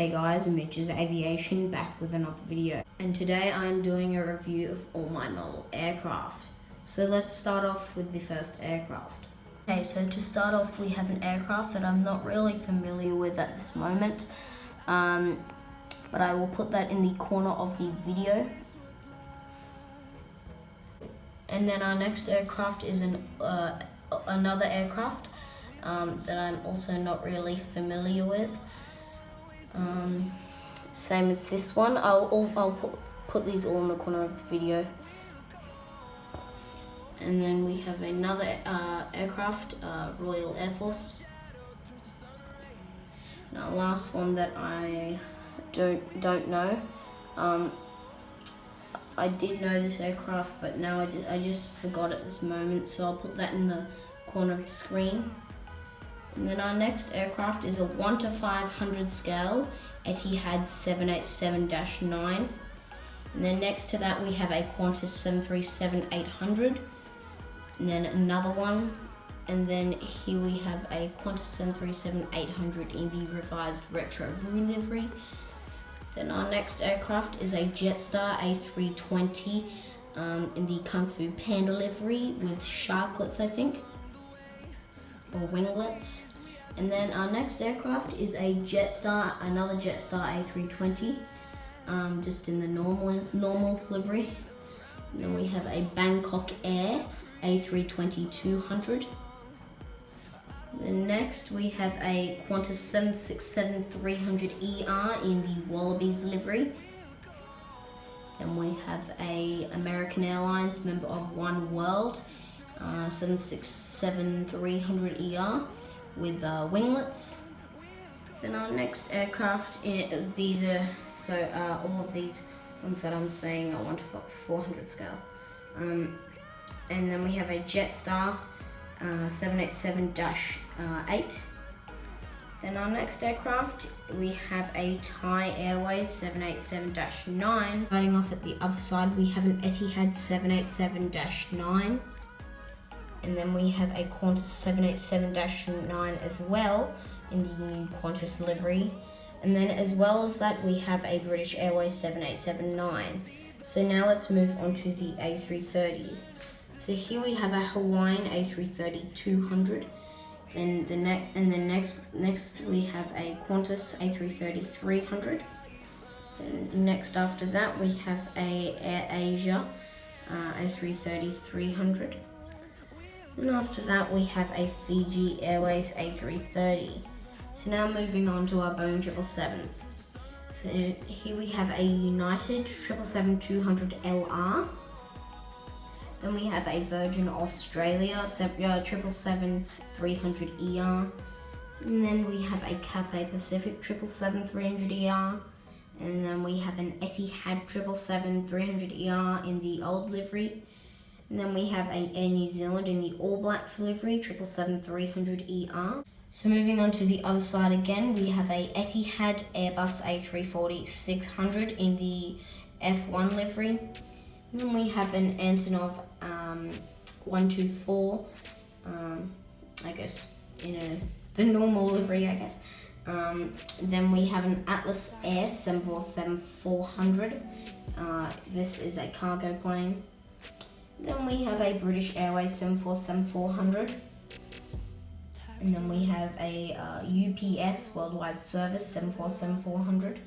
Hey guys, Mitch's Aviation back with another video. And today I'm doing a review of all my model aircraft. So let's start off with the first aircraft. Okay, so to start off we have an aircraft that I'm not really familiar with at this moment. But I will put that in the corner of the video. And then our next aircraft is another aircraft that I'm also not really familiar with. Same as this one. I'll put these all in the corner of the video. And then we have another aircraft, Royal Air Force. Now, last one that I don't know. I did know this aircraft, but now I just forgot at this moment, so I'll put that in the corner of the screen. And then our next aircraft is a 1:500 scale Etihad 787-9. And then next to that we have a Qantas 737-800. And then another one. And then here we have a Qantas 737-800 in the revised retro blue livery. Then our next aircraft is a Jetstar A320 in the Kung Fu Panda livery with sharklets, I think, or winglets. And then our next aircraft is another Jetstar A320, just in the normal livery. And then we have a Bangkok Air A320-200. Then next we have a Qantas 767-300ER in the Wallabies livery. And we have a American Airlines member of One World 767-300ER with winglets. Then our next aircraft, these are all of these ones that I'm saying are 1:400 scale. And then we have a Jetstar 787-8. Then our next aircraft, we have a Thai Airways 787-9. Starting off at the other side, we have an Etihad 787-9. And then we have a Qantas 787-9 as well in the new Qantas livery. And then as well as that, we have a British Airways 787-9. So now let's move on to the A330s. So here we have a Hawaiian A330-200. Then next we have a Qantas A330-300. Then next after that we have a AirAsia A330-300. And after that we have a Fiji Airways A330. So now moving on to our Boeing 777s. So here we have a United 777-200LR. Then we have a Virgin Australia 777-300ER. And then we have a Cathay Pacific 777-300ER. And then we have an Etihad 777-300ER in the old livery. And then we have a Air New Zealand in the All Blacks livery 777-300ER. So moving on to the other side again, we have a Etihad Airbus A340-600 in the F1 livery. And then we have an Antonov 124, I guess, in the normal livery, I guess. Then we have an Atlas Air 747-400. This is a cargo plane. Then we have a British Airways 747-400. And then we have a UPS Worldwide Service 747-400.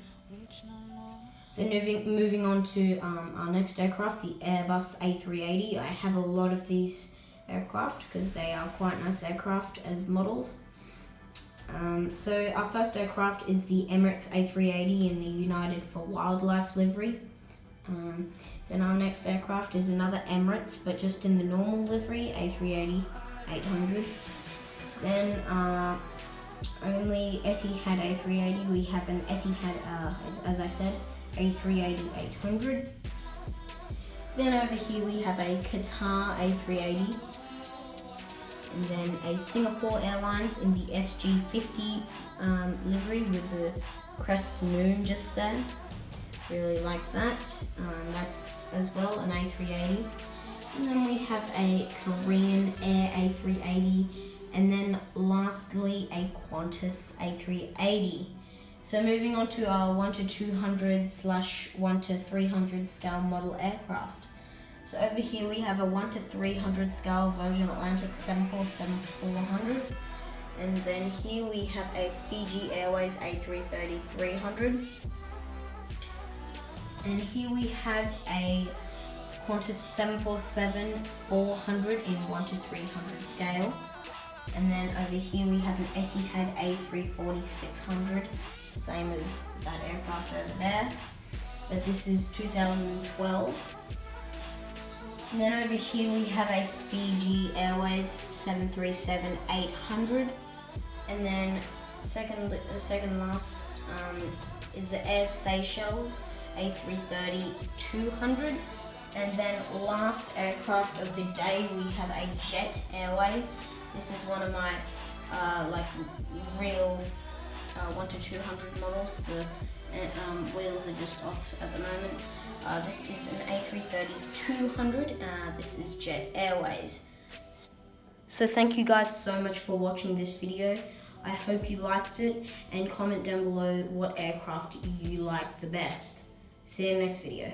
Then moving on to our next aircraft, the Airbus A380. I have a lot of these aircraft because they are quite nice aircraft as models. So our first aircraft is the Emirates A380 in the United for Wildlife livery. Then our next aircraft is another Emirates, but just in the normal livery, A380-800. Then only Etihad A380, we have an Etihad, as I said, A380-800. Then over here we have a Qatar A380. And then a Singapore Airlines in the SG50 livery with the crest moon just there. Really like that. That's as well an A380. And then we have a Korean Air A380. And then lastly, a Qantas A380. So moving on to our 1 to 200 / 1 to 300 scale model aircraft. So over here we have a 1 to 300 scale Virgin Atlantic 747-400. And then here we have a Fiji Airways A330-300. And here we have a Qantas 747-400 in 1 to 300 scale. And then over here we have an Etihad A340-600, same as that aircraft over there. But this is 2012. And then over here we have a Fiji Airways 737-800. And then second last is the Air Seychelles A330-200. And then last aircraft of the day we have a Jet Airways. This is one of my real 1 to 200 models. The wheels are just off at the moment. This is an A330-200. This is Jet Airways. So thank you guys so much for watching this video. I hope you liked it, and comment down below what aircraft you like the best. See you in the next video.